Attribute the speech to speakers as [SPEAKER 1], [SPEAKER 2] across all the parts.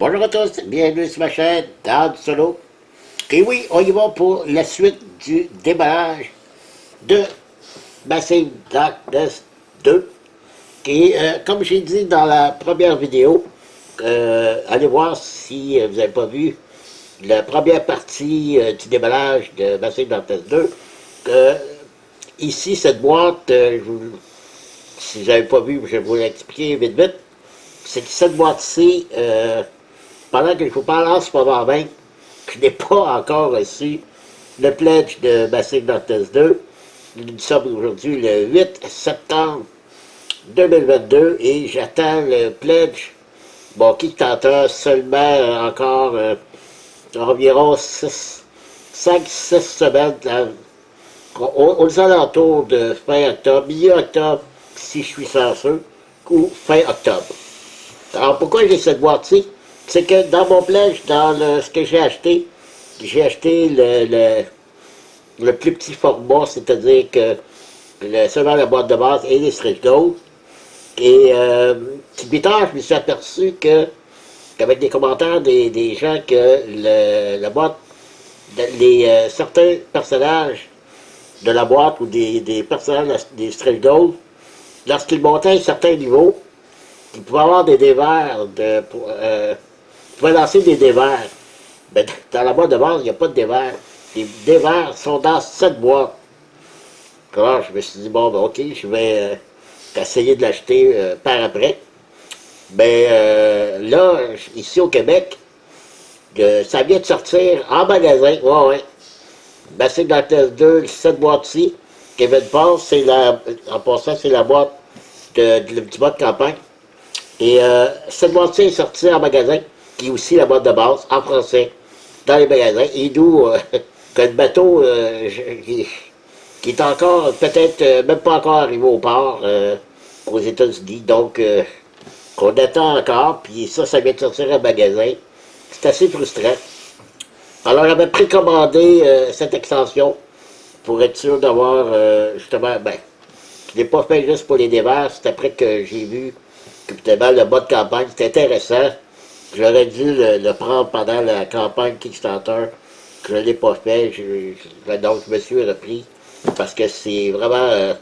[SPEAKER 1] Bonjour à tous, bienvenue sur ma chaîne, Dan Solo. Et oui, on y va pour la suite du déballage de Massive Darkness 2. Et comme j'ai dit dans la première vidéo, allez voir si vous n'avez pas vu la première partie du déballage de Massive Darkness 2. Ici, cette boîte, si vous n'avez pas vu, je vais vous l'expliquer vite vite. C'est que cette boîte-ci, pendant que je vous parle en ce moment même, je n'ai pas encore reçu le pledge de Massive Darkness 2. Nous sommes aujourd'hui le 8 septembre 2022 et j'attends le pledge, bon, Kickstarter seulement encore environ 5-6 semaines, aux alentours de fin octobre, milieu octobre, si je suis chanceux, ou fin octobre. Alors pourquoi j'ai cette boîte-ci? C'est que dans mon pledge, dans ce que j'ai acheté le plus petit format, c'est-à-dire que seulement la boîte de base et les stretch goals. Et plus tard, je me suis aperçu qu'avec des commentaires des gens que la boîte, certains personnages de la boîte ou des personnages des stretch goals, lorsqu'ils montaient à un certain niveau, ils pouvaient avoir des dévers, ils pouvaient lancer des dévers. Mais dans la boîte de base, il n'y a pas de dévers. Les dévers sont dans cette boîte. Alors, je me suis dit, bon, ben, ok, je vais essayer de l'acheter par après. Mais là, ici au Québec, ça vient de sortir en magasin. Ouais, ouais. Massive Darkness 2, cette boîte-ci, Kevin Pass, en passant, c'est la boîte du mode campagne. Et cette boîte-ci est sortie en magasin, qui est aussi la boîte de base, en français, dans les magasins. Et d'où que le bateau qui est encore, peut-être même pas encore arrivé au port aux États-Unis. Donc, on attend encore, puis ça vient de sortir en magasin. C'est assez frustrant. Alors, j'avais précommandé cette extension pour être sûr d'avoir, justement, ben, je ne l'ai pas fait juste pour les dévers, c'est après que j'ai vu que finalement le mode campagne, c'était intéressant. J'aurais dû le prendre pendant la campagne Kickstarter, que je ne l'ai pas fait, donc je me suis repris, parce que c'est vraiment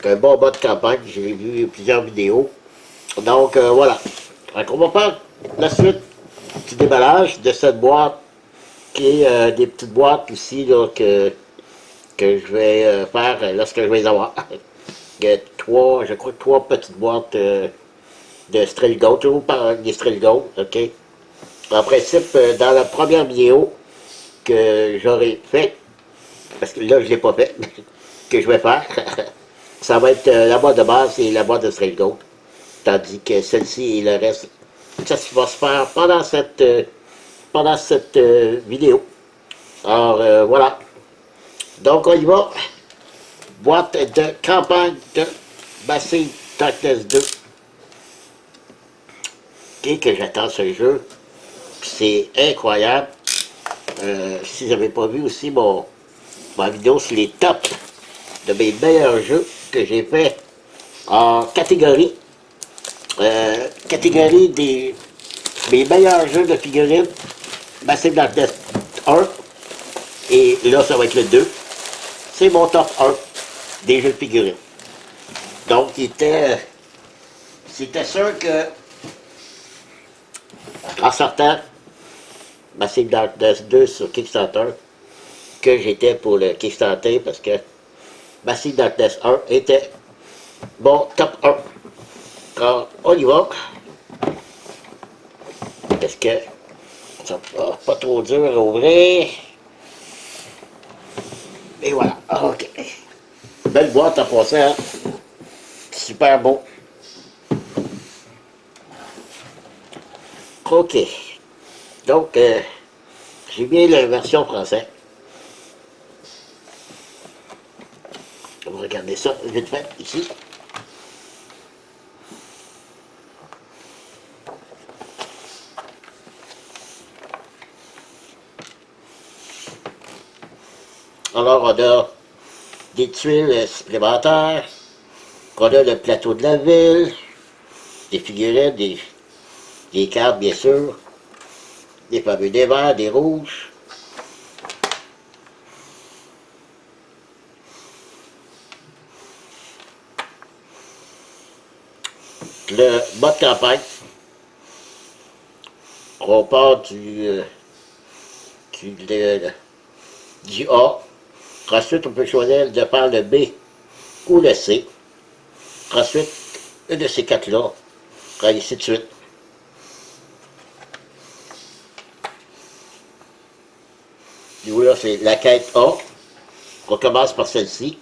[SPEAKER 1] un bon mode campagne, j'ai vu plusieurs vidéos. Donc voilà. Donc, on va faire la suite du déballage de cette boîte, qui est des petites boîtes aussi là, que je vais faire lorsque je vais les avoir. Il y a je crois, 3 petites boîtes de Stretch Gold, toujours par des Stretch Gold, ok? En principe, dans la première vidéo que j'aurai fait, parce que là, je ne l'ai pas fait, que je vais faire, ça va être la boîte de base et la boîte de Stretch Gold. Tandis que celle-ci et le reste, ça va se faire pendant cette vidéo. Alors, voilà. Donc, on y va. Boîte de campagne de Massive Darkness 2. Et que j'attends ce jeu. C'est incroyable. Si vous n'avez pas vu aussi ma vidéo sur les tops de mes meilleurs jeux que j'ai fait en catégorie. Catégorie mes meilleurs jeux de figurines. Massive Darkness 1. Et là, ça va être le 2. C'est mon top 1 des jeux de figurines. Donc, c'était sûr que, en sortant Massive Darkness 2 sur Kickstarter, que j'étais pour le Kickstarter, parce que Massive Darkness 1 était mon top 1. Alors, on y va. Est-ce que ça va pas trop dur à ouvrir? Et voilà, ok. Belle boîte à passer, hein? Super beau. Ok. Donc, j'ai bien la version française. On va regarder ça vite fait, ici. Alors, on a des tuiles supplémentaires, on a le plateau de la ville, des figurines, des cartes, bien sûr. des fameux, des verts, des rouges. Le mode campagne, on part du A. Ensuite, on peut choisir de faire le B ou le C. Ensuite, un de ces quatre-là, et ainsi de suite. Nous, là, c'est la quête A. On commence par celle-ci.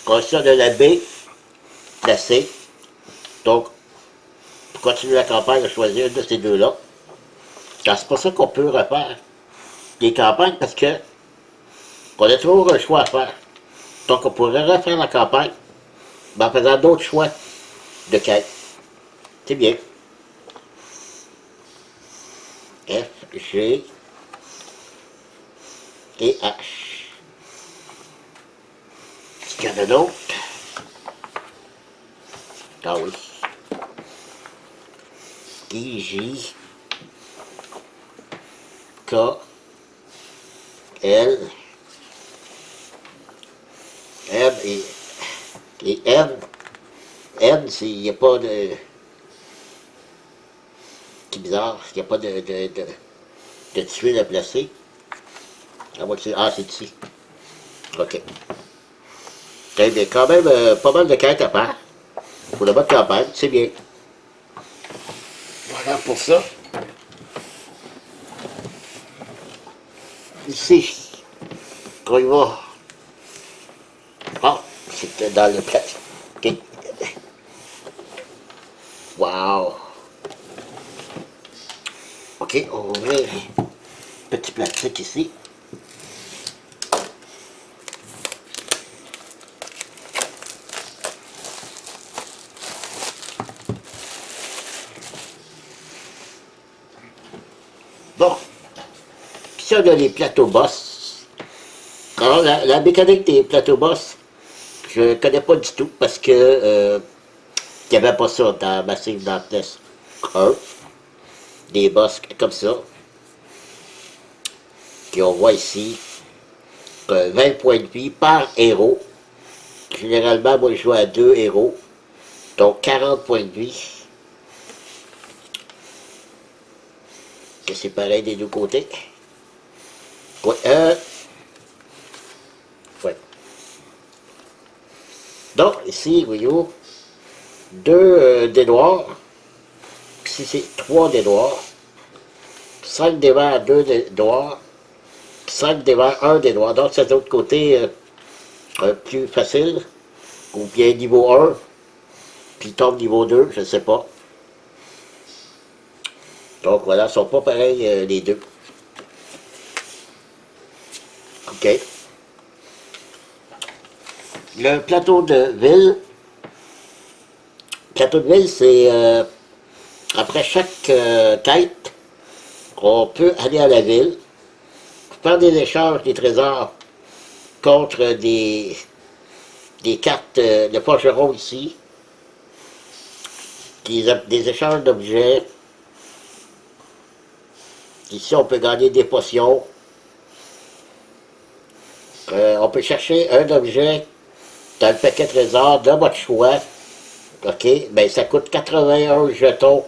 [SPEAKER 1] Ensuite, on a la B, la C. Donc, pour continuer la campagne, on va choisir une de ces deux-là. C'est pour ça qu'on peut refaire les campagnes, parce que on a toujours un choix à faire. Donc, on pourrait refaire la campagne en faisant d'autres choix de quête. C'est bien. F, G et H. Est-ce qu'il y en a d'autres? Ah oui. I, J, K, L, M et N. N, il n'y a pas de... C'est bizarre, il n'y a pas de tuile à placer. Ah, c'est ici. OK. Eh bien, quand même, pas mal de quêtes à faire. Pour la bonne campagne, c'est bien. Voilà pour ça. Ici, quand il va... Ah, c'était dans le plat. OK. Wow. OK, on va ouvrir petit plastique ici. Bon, puis ça, on a les plateaux boss. Alors, la mécanique des plateaux boss, je ne connais pas du tout parce que il n'y avait pas ça dans Massive Darkness 1. Des boss comme ça. Puis on voit ici 20 points de vie par héros. Généralement, moi je joue à 2 héros. Donc 40 points de vie. Que c'est pareil des deux côtés. Ouais, ouais. Donc ici, voyons, 2 dés noirs. Ici c'est 3 dés noirs. 5 dés verts, 2 dés noirs. 5 dés verts, 1 dés noirs. Donc c'est de l'autre côté plus facile. Ou bien niveau 1. Puis tombe niveau 2, je ne sais pas. Donc voilà, ils ne sont pas pareils les deux. OK. Le plateau de ville. Le plateau de ville, c'est après chaque quête, on peut aller à la ville, faire des échanges des trésors contre des cartes de forgeron ici, des échanges d'objets. Ici, on peut gagner des potions. On peut chercher un objet dans le paquet trésor de votre choix. OK? Ben, ça coûte 81 jetons,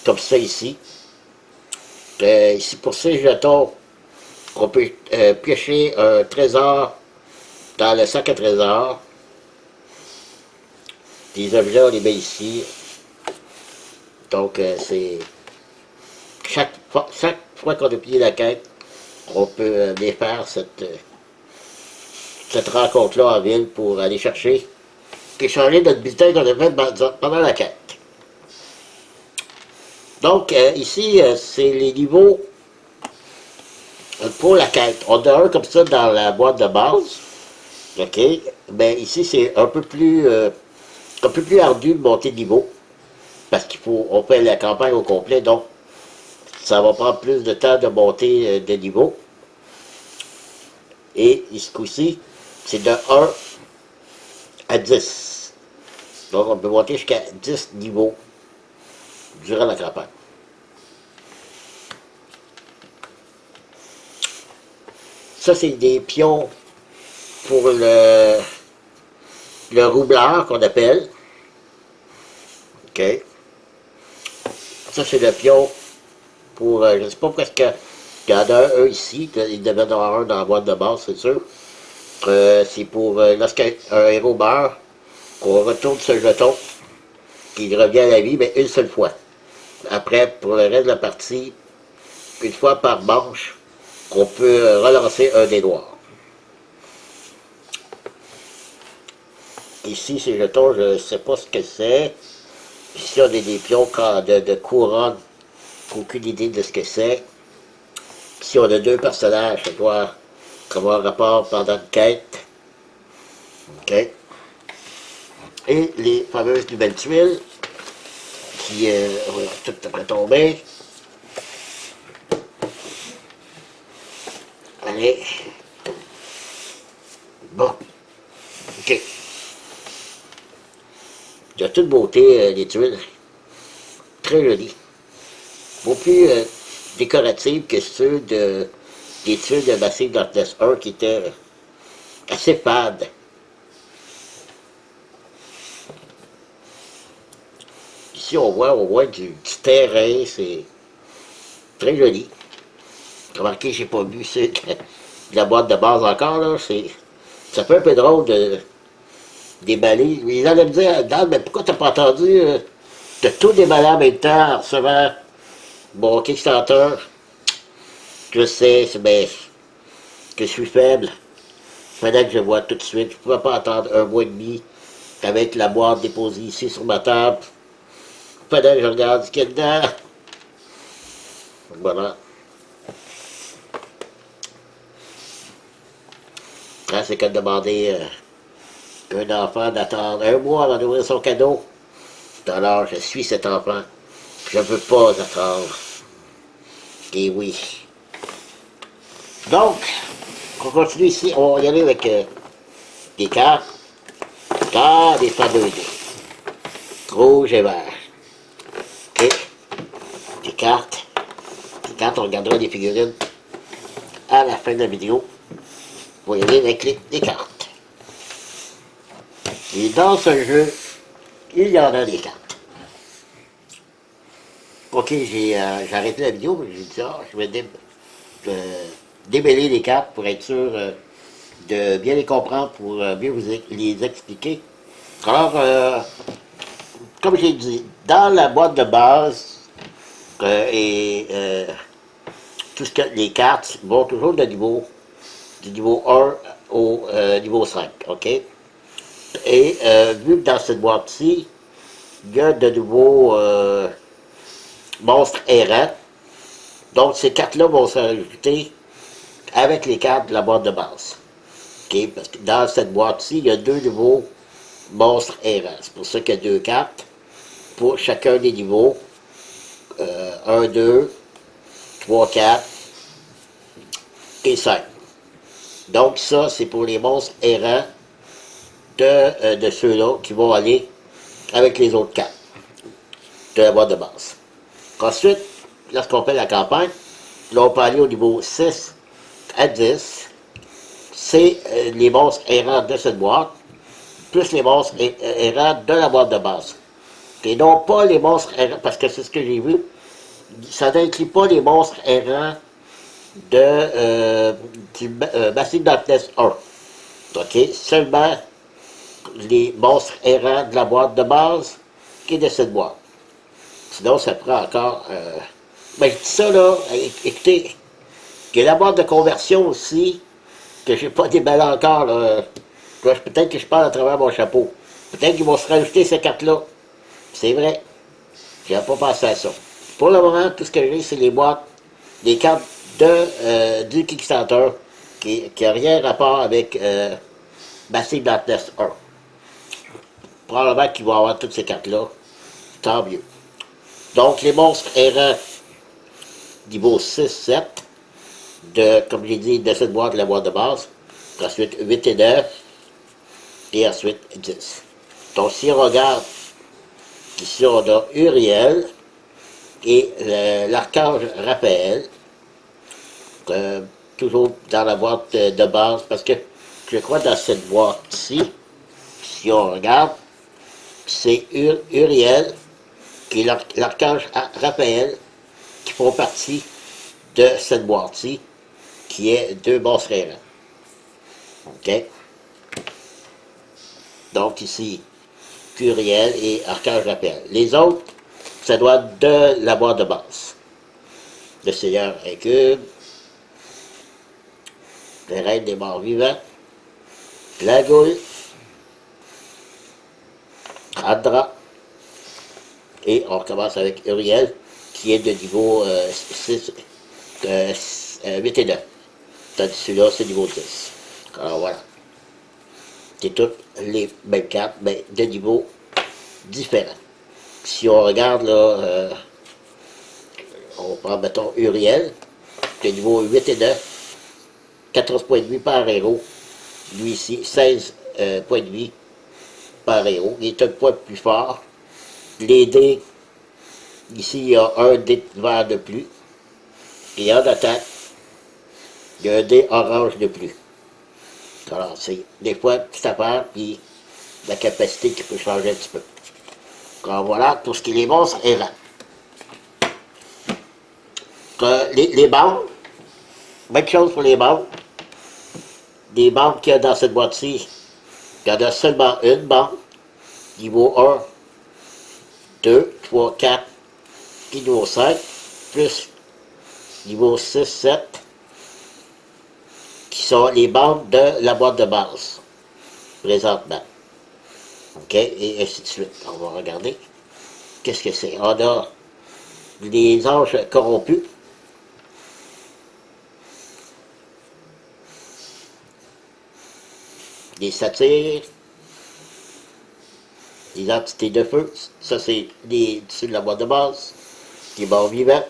[SPEAKER 1] comme ça ici. Ici, pour ces jetons, on peut piocher un trésor dans le sac à trésor. Les objets, on les met ici. Donc, c'est... Chaque fois qu'on a plié la quête, on peut aller faire cette rencontre-là en ville pour aller chercher, échanger notre bulletin qu'on a fait pendant la quête. Donc, ici, c'est les niveaux pour la quête. On a un comme ça dans la boîte de base. OK? Mais ici, c'est un peu plus ardu de monter de niveau. Parce on fait la campagne au complet, donc ça va prendre plus de temps de monter de niveau. Et ce coup-ci, c'est de 1 à 10. Donc on peut monter jusqu'à 10 niveaux durant la campagne. Ça, c'est des pions pour le roublard qu'on appelle. OK. Ça, c'est le pion pour, je ne sais pas presque, il y en a un ici, il devait en avoir un dans la boîte de base, c'est sûr. C'est pour, lorsqu'un héros meurt, qu'on retourne ce jeton, qu'il revient à la vie, mais une seule fois. Après, pour le reste de la partie, une fois par manche, on peut relancer un des noirs. Ici, ces jetons, je ne sais pas ce que c'est. Ici, on a des pions de couronne. Aucune idée de ce que c'est. Ici, on a deux personnages. Ça doit avoir rapport pendant une quête. OK. Et les fameuses nouvelles tuiles qui vont tout après tomber. Allez. Bon. OK. Il y a toute beauté, les tuiles. Très jolies. Beaucoup plus décoratives que ceux des tuiles de Massive Darkness 1 qui étaient assez fades. Ici, on voit du terrain, c'est très joli. Remarquez, j'ai pas vu ceux de la boîte de base encore, là. Ça fait un peu drôle de déballer. Ils allaient me dire, Dan, mais pourquoi t'as pas entendu de tout déballer en même temps en recevant mon Kickstarter? Je sais, mais que je suis faible. Fallait que je vois tout de suite. Je pouvais pas attendre un mois et demi avec la boîte déposée ici sur ma table. Fallait que je regarde ce qu'il y a dedans. Voilà. Ah, c'est comme demander à un enfant d'attendre un mois avant d'ouvrir son cadeau. Alors, je suis cet enfant. Je ne veux pas attendre. Et oui. Donc, on continue ici. On va y aller avec des cartes. Ah, des pas 2D. Rouge et vert. OK. Des cartes. Des cartes, on regardera des figurines à la fin de la vidéo. On va y aller avec les cartes. Et dans ce jeu, il y en a des cartes. OK, j'ai arrêté la vidéo, mais j'ai dit, je vais démêler les cartes pour être sûr de bien les comprendre, pour bien vous les expliquer. Alors, comme j'ai dit, dans la boîte de base tout ce que les cartes vont toujours du niveau 1 au niveau 5, OK? Et vu que dans cette boîte-ci, il y a de nouveaux monstres errants, donc ces cartes-là vont se rajouter avec les cartes de la boîte de base. OK? Parce que dans cette boîte-ci, il y a deux nouveaux monstres errants. C'est pour ça qu'il y a deux cartes pour chacun des niveaux. 1, 2, 3, 4 et 5. Donc ça, c'est pour les monstres errants de ceux-là qui vont aller avec les autres cartes de la boîte de base. Ensuite, lorsqu'on fait la campagne, là on peut aller au niveau 6 à 10. C'est les monstres errants de cette boîte, plus les monstres errants de la boîte de base. Et non pas les monstres errants, parce que c'est ce que j'ai vu, ça n'inclut pas les monstres errants du Massive Darkness 1. OK? Seulement les monstres errants de la boîte de base et de cette boîte. Sinon, ça prend encore... ben, je dis ça, là, écoutez, il y a la boîte de conversion aussi, que je n'ai pas déballé encore, là. Peut-être que je parle à travers mon chapeau. Peut-être qu'ils vont se rajouter ces cartes-là. C'est vrai. Je n'avais pas pensé à ça. Pour le moment, tout ce que j'ai, c'est les boîtes, les cartes du Kickstarter, qui n'a rien à rapport avec Massive Darkness 1. Probablement qu'ils vont avoir toutes ces cartes-là. Tant mieux. Donc, les monstres errants niveau 6, 7, comme j'ai dit, de cette boîte, la boîte de base. Ensuite, 8 et 9. Et ensuite, 10. Donc, si on regarde, ici, on a Uriel, et l'archange Raphaël, toujours dans la boîte de base, parce que je crois dans cette boîte-ci, si on regarde, c'est Uriel et l'archange Raphaël qui font partie de cette boîte-ci, qui est deux basses rérants. OK? Donc ici, Uriel et archange Raphaël. Les autres, ça doit être de la boîte de base. Le Seigneur Incube, le règne des morts vivants, la goule, Adra, et on recommence avec Uriel, qui est de niveau 6, 8 et 9. Tandis que celui-là, c'est niveau 10. Alors voilà. C'est toutes les mêmes cartes, mais de niveaux différents. Si on regarde, là, on prend, mettons, Uriel, de niveau 8 et 9, 14 points de vie par héros. Lui ici, 16 points de vie par héros. Il est un point plus fort. Les dés, ici, il y a un dé vert de plus. Et en attaque, il y a un dé orange de plus. Alors, c'est des fois une petite affaire, puis la capacité qui peut changer un petit peu. Alors voilà, pour ce qui est des monstres errants. Les bandes, même chose pour les bandes. Les bandes qu'il y a dans cette boîte-ci, il y en a seulement une bande, niveau 1, 2, 3, 4, puis niveau 5, plus niveau 6, 7, qui sont les bandes de la boîte de base, présentement. OK, et ainsi de suite. On va regarder. Qu'est-ce que c'est? On a les anges corrompus. Les satyres. Les entités de feu. Ça, c'est sur la boîte de base. Les morts vivants.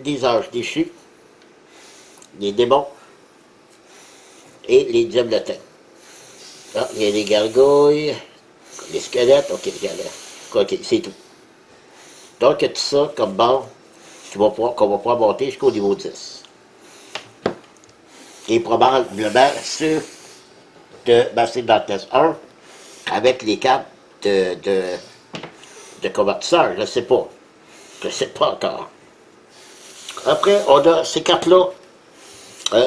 [SPEAKER 1] Les anges déchus. Les démons. Et les diablotins. Ah, il y a les gargouilles, les squelettes, ok, ok, c'est tout. Donc, il y a tout ça comme bord qu'on va pouvoir monter jusqu'au niveau 10. Et probablement sur de Massive Darkness 1 avec les cartes de convertisseur, je ne sais pas. Je ne sais pas encore. Après, on a ces cartes-là.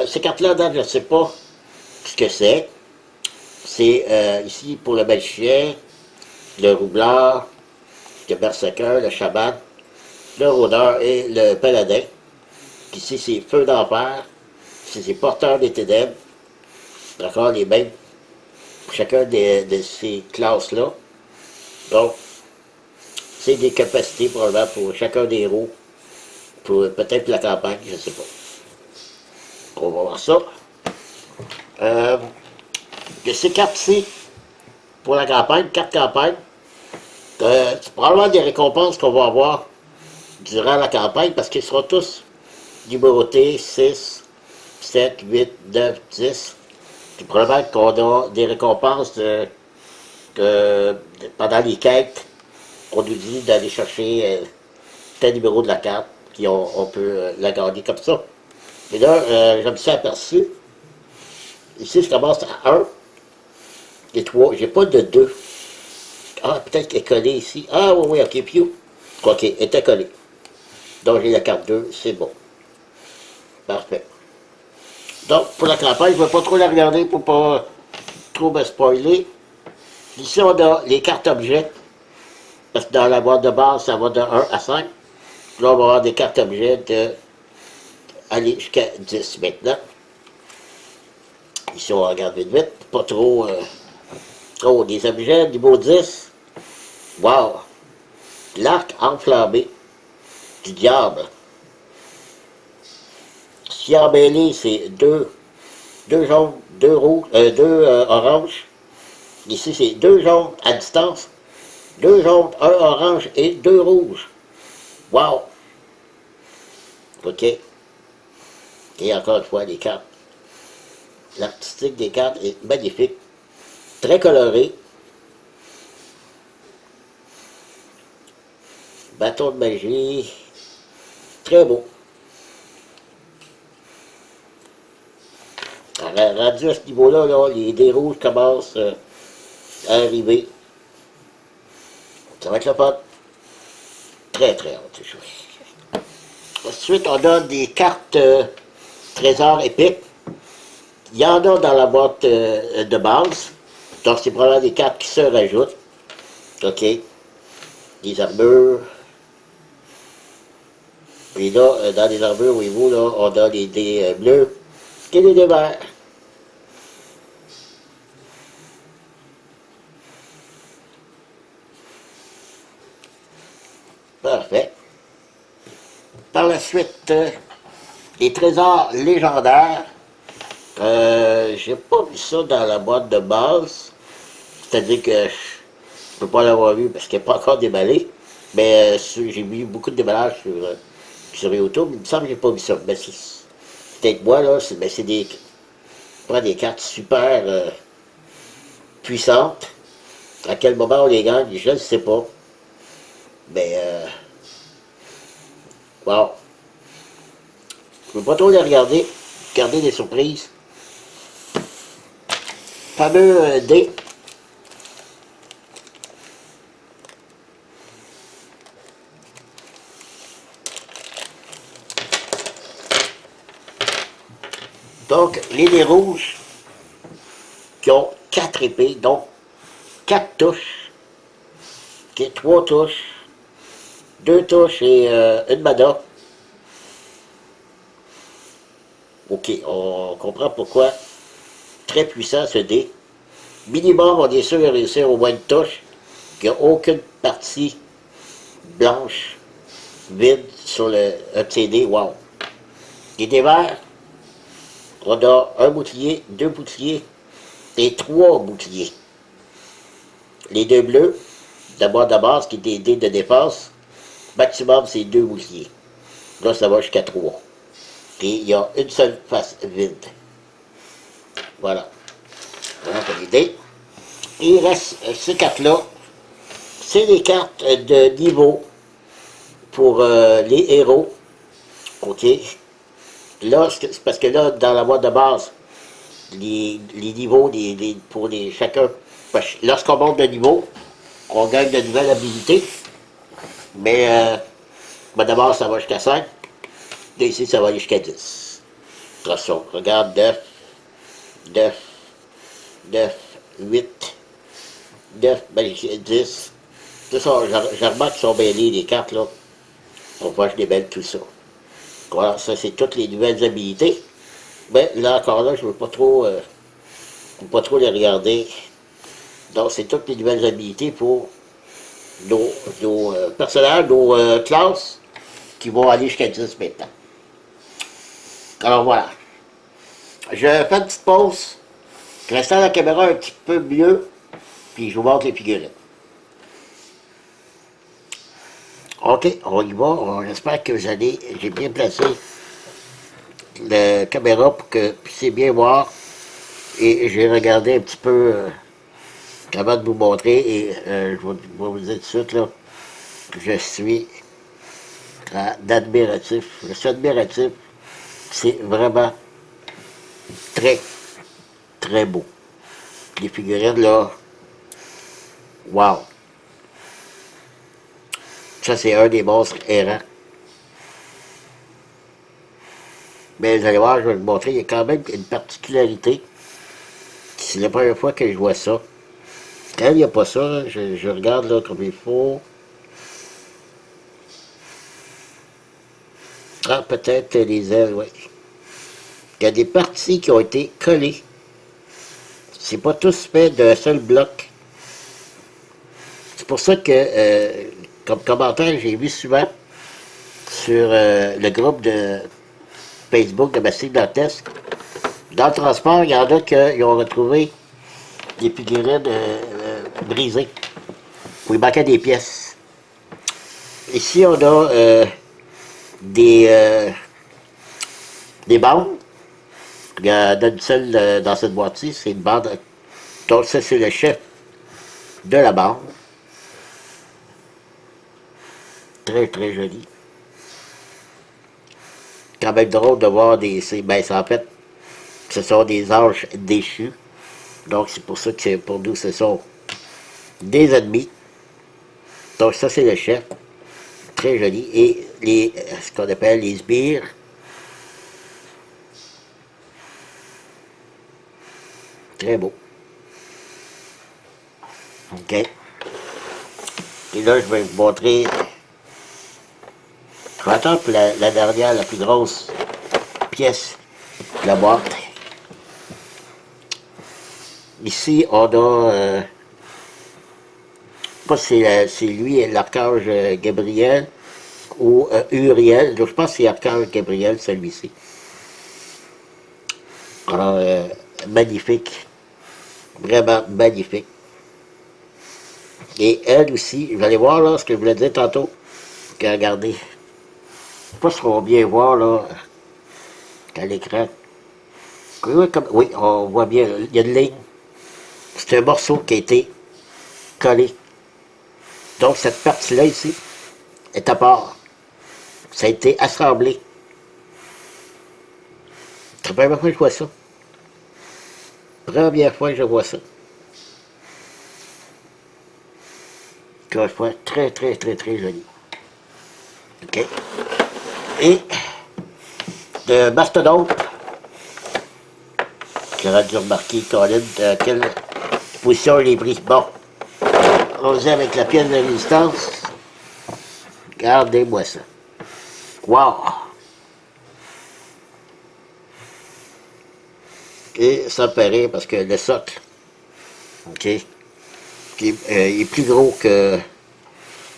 [SPEAKER 1] Ces cartes-là, je ne sais pas ce que c'est. C'est ici pour le magicien, le roublard, le berserker, le chaman, le rôdeur et le paladin. Ici, c'est feu d'enfer, c'est porteurs des ténèbres. D'accord, les mêmes pour chacun de ces classes-là. Donc, c'est des capacités probablement pour chacun des héros, pour peut-être la campagne, je ne sais pas. On va voir ça. Ces cartes-ci, pour la campagne, 4 campagnes, c'est probablement des récompenses qu'on va avoir durant la campagne parce qu'ils seront tous numérotés 6, 7, 8, 9, 10. C'est probablement qu'on a des récompenses pendant les quêtes. On nous dit d'aller chercher tel numéro de la carte, puis on peut la gagner comme ça. Et là, je me suis aperçu, ici je commence à 1 et 3, j'ai pas de 2. Ah, peut-être qu'elle est collée ici. Ah oui, oui, ok, piou. Ok, elle était collée. Donc j'ai la carte 2, c'est bon. Parfait. Donc, pour la campagne, je ne vais pas trop la regarder pour pas trop me spoiler. Ici, on a les cartes objets. Parce que dans la boîte de base, ça va de 1 à 5. Là, on va avoir des cartes objets de aller jusqu'à 10 maintenant. Ici, on regarde vite vite. Pas trop. Oh, des objets niveau 10. Wow! L'arc enflammé du diable. Si embellé, c'est 2 jaunes, 2 rouges, 2 oranges. Ici, c'est 2 jaunes à distance, 2 jaunes, 1 orange et 2 rouges. Wow! OK. Et encore une fois, les cartes. L'artistique des cartes est magnifique. Très coloré. Bâton de magie. Très beau. Alors, rendu à ce niveau-là, là, les dés rouges commencent à arriver. Ça va être le fun. Très, très hâte. Ensuite, on a des cartes trésors épiques. Il y en a dans la boîte de base. Donc, c'est probablement des cartes qui se rajoutent. OK. Des armures. Puis là, dans les armures, voyez-vous, là, on a les dés bleus et les dés verts. Parfait. Par la suite, les trésors légendaires. J'ai pas vu ça dans la boîte de base. C'est-à-dire que je peux pas l'avoir vu parce qu'il n'est pas encore déballé. Mais j'ai vu beaucoup de déballages sur YouTube. Il me semble que j'ai pas vu ça. Mais c'est peut-être moi, là. C'est des cartes super puissantes. À quel moment on les gagne, je ne sais pas. Mais, wow. Je ne peux pas trop les regarder. Garder des surprises. Fameux dé. Donc, les dés rouges qui ont 4 épées, donc 4 touches, okay, 3 touches, 2 touches et une mana. Ok, on comprend pourquoi. Très puissant ce dé. Minimum, on est sûr de réussir au moins une touche, qu'il n'y a aucune partie blanche, vide sur un de ces dés. Wow. Les dés verts, on a un bouclier, 2 boucliers et 3 boucliers. Les deux bleus, d'abord de base, qui est des dés de défense, maximum c'est 2 boucliers. Là, ça va jusqu'à 3. Et il y a une seule face vide. Voilà. Voilà pour les dés. Et il reste ces cartes-là. C'est des cartes de niveau pour les héros. OK. Là, c'est parce que là, dans la boîte de base, les niveaux pour chacun, lorsqu'on monte de niveau, on gagne de nouvelles habilités. Mais d'abord, ça va jusqu'à 5. Et ici, ça va aller jusqu'à 10. Attention, regarde 9, 9, 9, 8, 9, ben, 10. Tout ça, je remarque qu'ils sont mêlés, les cartes, là. On voit que je démêle tout ça. Voilà, ça, c'est toutes les nouvelles habilités. Mais là, encore là, je ne veux pas trop les regarder. Donc, c'est toutes les nouvelles habilités pour nos personnages, nos classes, qui vont aller jusqu'à 10 maintenant. Alors, voilà. Je fais une petite pause. Je reste à la caméra un petit peu mieux, puis je vous montre les figurines. OK, on y va. J'espère que j'ai bien placé la caméra pour que vous puissiez bien voir. Et j'ai regardé un petit peu avant de vous montrer. Et je vais vous dire tout de suite, là, que je suis admiratif. Je suis admiratif. C'est vraiment très, très beau. Les figurines, là, wow. Ça, c'est un des monstres errants. Mais vous allez voir, je vais vous montrer, il y a quand même une particularité. C'est la première fois que je vois ça. Quand il n'y a pas ça, je regarde là comme il faut. Ah, peut-être les ailes, oui. Il y a des parties qui ont été collées. C'est pas tous fait d'un seul bloc. C'est pour ça que, comme commentaire, j'ai vu souvent sur le groupe de Facebook de Massif Dantesque. Dans le transport, il y en a qui ont retrouvé des figurines brisées, où il manquait des pièces. Ici, on a des bandes. Il y en a une seule dans cette boîte-ci, c'est une bande. Donc ça, c'est le chef de la bande. Très, très joli. Quand même drôle de voir des... Ben, en fait, ce sont des anges déchus. Donc, c'est pour ça que pour nous, ce sont des ennemis. Donc, ça, c'est le chef. Très joli. Et ce qu'on appelle les sbires. Très beau. OK. Et là, je vais vous montrer. Je vais attendre pour la dernière, la plus grosse pièce de la boîte. Ici, on a. Pas si c'est lui, l'archange Gabriel ou Uriel. Je pense que c'est l'archange Gabriel, celui-ci. Alors, magnifique. Vraiment magnifique. Et elle aussi, vous allez voir là ce que je voulais dire tantôt. Que regardez. Je sais pas si on va bien voir là à l'écran. Oui, on voit bien, il y a une ligne. C'est un morceau qui a été collé. Donc cette partie-là ici est à part. Ça a été assemblé. C'est la première fois que je vois ça. Première fois que je vois ça. Encore une fois, très, très, très, très joli. OK. Et de mastodonte, j'aurais dû remarquer, Colin, de quelle position il est pris. Bon, on faisait avec la pièce de résistance. Regardez-moi ça. Wow! Et ça me fait rire parce que le socle, OK, il est plus gros que,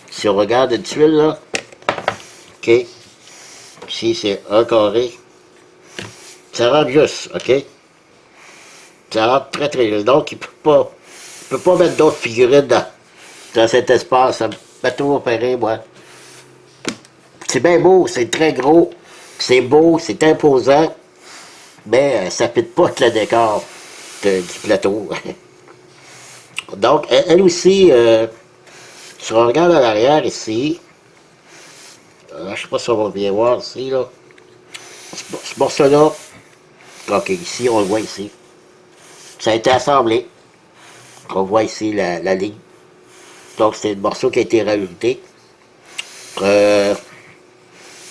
[SPEAKER 1] si on regarde une tuile, là, OK, ici c'est un carré, ça rentre juste, OK, ça rentre très très juste, donc il peut pas mettre d'autres figurines dans cet espace, ça me fait toujours faire rire, moi. C'est bien beau, c'est très gros, c'est beau, c'est imposant, mais ça ne fit pas le décor du plateau. Donc, elle aussi, si on regarde à l'arrière ici, je ne sais pas si on va bien voir ici, là. Ce morceau-là, ok, ici, on le voit ici. Ça a été assemblé. On voit ici la ligne. Donc, c'est le morceau qui a été rajouté.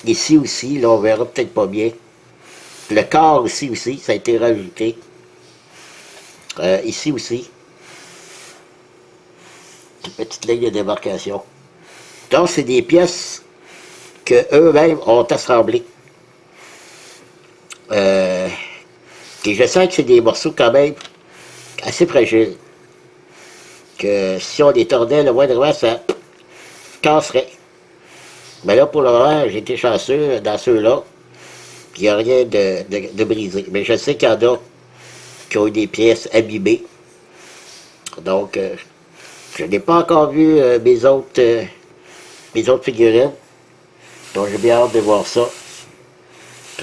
[SPEAKER 1] Ici aussi, là, on verra peut-être pas bien. Le corps ici aussi, ça a été rajouté. Ici aussi. Une petite ligne de démarcation. Donc, c'est des pièces que eux-mêmes ont assemblées. Et je sens que c'est des morceaux quand même assez fragiles. Que si on les tordait, le moindrement, ça casserait. Mais là, pour le moment, j'ai été chanceux dans ceux-là. Il n'y a rien de brisé. Mais je sais qu'il y en a qui ont eu des pièces abîmées. Donc, je n'ai pas encore vu mes autres figurines. Donc, j'ai bien hâte de voir ça.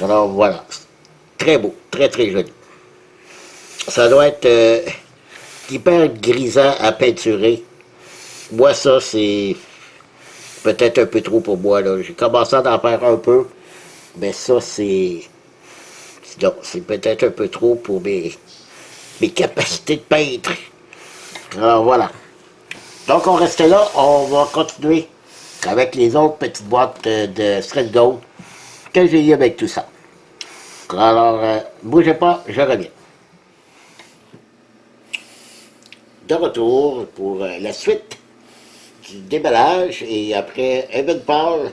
[SPEAKER 1] Alors, voilà. Très beau. Très, très joli. Ça doit être hyper grisant à peinturer. Moi, ça, c'est peut-être un peu trop pour moi, là. J'ai commencé à en faire un peu, mais ça, c'est peut-être un peu trop pour mes capacités de peintre. Alors, voilà. Donc, on reste là. On va continuer avec les autres petites boîtes de Thread Gold que j'ai eu avec tout ça. Alors, bougez pas, je reviens. De retour pour la suite du déballage et après Evan Paul,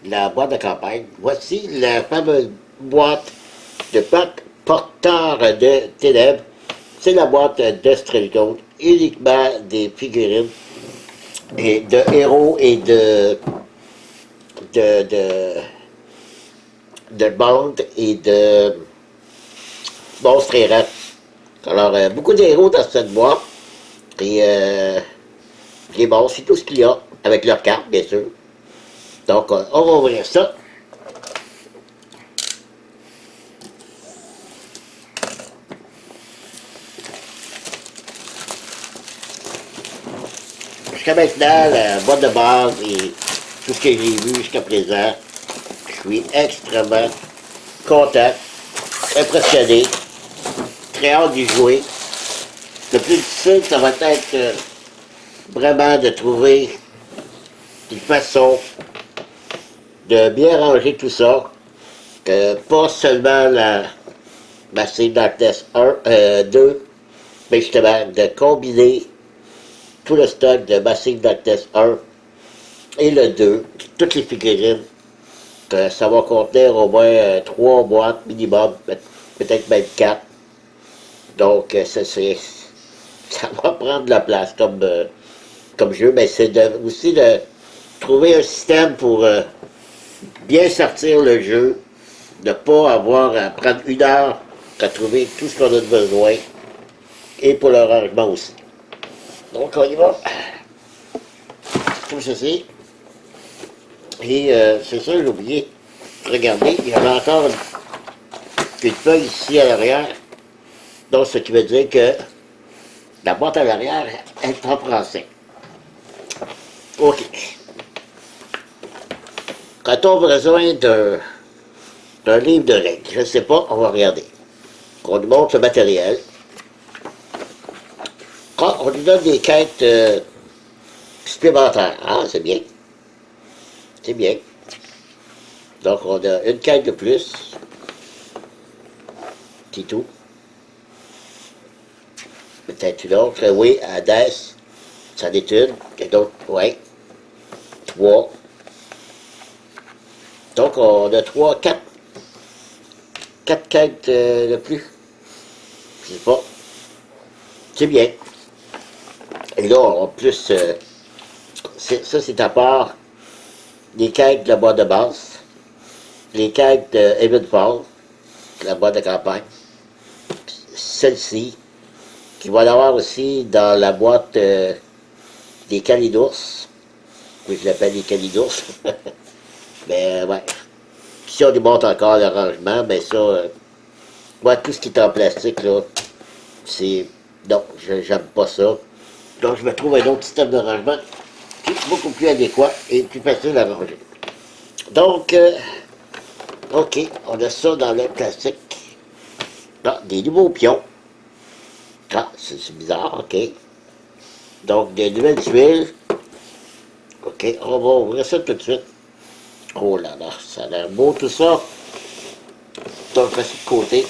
[SPEAKER 1] la boîte de campagne. Voici la fameuse boîte de porteur de ténèbres. C'est la boîte de Strelgold, uniquement des figurines et de héros et de, de, de bandes et de monstres errants. Alors, beaucoup de héros dans cette boîte. Et bon, c'est tout ce qu'il y a, avec leur carte, bien sûr. Donc, on va ouvrir ça. Jusqu'à maintenant, la boîte de base est tout ce que j'ai vu jusqu'à présent. Je suis extrêmement content, impressionné, très hâte d'y jouer. Le plus difficile, ça va être vraiment de trouver une façon de bien ranger tout ça, que pas seulement la Massive Darkness 2, mais justement de combiner tout le stock de Massive Darkness 1 et le 2, toutes les figurines, que ça va contenir au moins 3 boîtes minimum, peut-être même 4. Donc ça va prendre de la place comme jeu, mais c'est aussi de trouver un système pour bien sortir le jeu, de ne pas avoir à prendre 1 heure à trouver tout ce qu'on a besoin, et pour le rangement aussi. Donc on y va. Comme ceci. Et c'est ça, j'ai oublié. Regardez, il y avait encore une feuille ici à l'arrière. Donc ce qui veut dire que la boîte à l'arrière est en français. OK. Quand on a besoin d'un livre de règles, je ne sais pas, on va regarder. On nous montre le matériel. Ah, on nous donne des quêtes supplémentaires. Ah, c'est bien. C'est bien. Donc, on a une quête de plus. C'est tout. Peut-être une autre. Oui, Hades, ça en est une. Il y a d'autres, oui. 3. Donc, on a 4 quêtes de plus. Je sais pas. C'est bien. Et là, en plus, ça, c'est à part les quêtes de la boîte de base, les quêtes de Evenfall, la boîte de campagne, celle-ci, qui va l'avoir aussi dans la boîte des Calidours, oui, je l'appelle les Calidours, mais ouais, si on démonte encore l'arrangement, ben ça, moi, tout ce qui est en plastique, là, c'est, non, j'aime pas ça, donc je me trouve un autre système de rangement qui est beaucoup plus adéquat et plus facile à ranger. Donc, OK, on a ça dans le plastique. Ah, des nouveaux pions. Ah, c'est bizarre, OK. Donc, des nouvelles tuiles. OK, on va ouvrir ça tout de suite. Oh là là, ça a l'air beau tout ça. Donc, on va de côté.